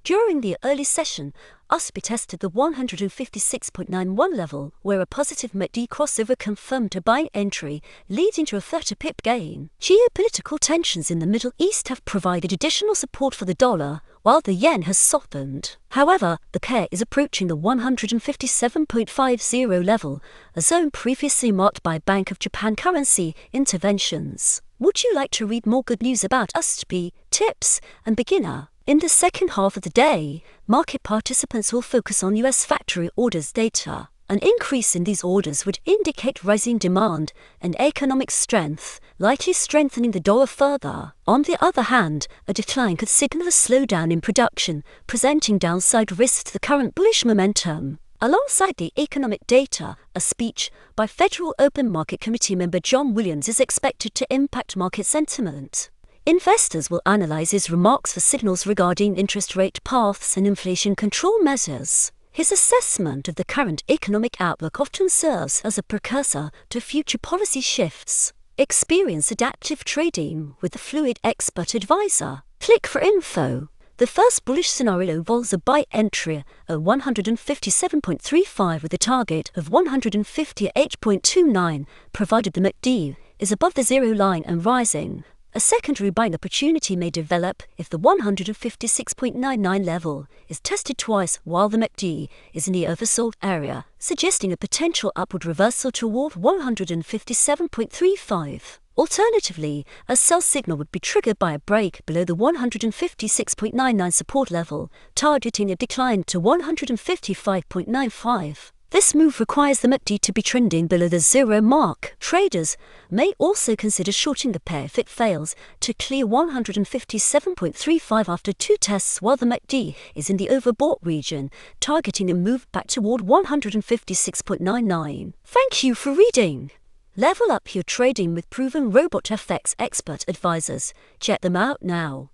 During the early session, USDJPY tested the 156.91 level, where a positive MACD crossover confirmed a buying entry, leading to a 30 pip gain. Geopolitical tensions in the Middle East have provided additional support for the dollar, while the yen has softened. However, the pair is approaching the 157.50 level, a zone previously marked by Bank of Japan currency interventions. Would you like to read more good news about USDJPY, tips, and beginner? In the second half of the day, market participants will focus on US factory orders data. An increase in these orders would indicate rising demand and economic strength, likely strengthening the dollar further. On the other hand, a decline could signal a slowdown in production, presenting downside risks to the current bullish momentum. Alongside the economic data, a speech by Federal Open Market Committee member John Williams is expected to impact market sentiment. Investors will analyze his remarks for signals regarding interest rate paths and inflation control measures. His assessment of the current economic outlook often serves as a precursor to future policy shifts. Experience adaptive trading with the Fluid Expert Advisor. Click for info. The first bullish scenario involves a buy entry at 157.35 with a target of 158.29, provided the MACD is above the zero line and rising. A secondary buying opportunity may develop if the 156.99 level is tested twice while the MACD is in the oversold area, suggesting a potential upward reversal toward 157.35. Alternatively, a sell signal would be triggered by a break below the 156.99 support level, targeting a decline to 155.95. This move requires the MACD to be trending below the zero mark. Traders may also consider shorting the pair if it fails to clear 157.35 after two tests while the MACD is in the overbought region, targeting a move back toward 156.99. Thank you for reading. Level up your trading with proven robot FX expert advisors. Check them out now.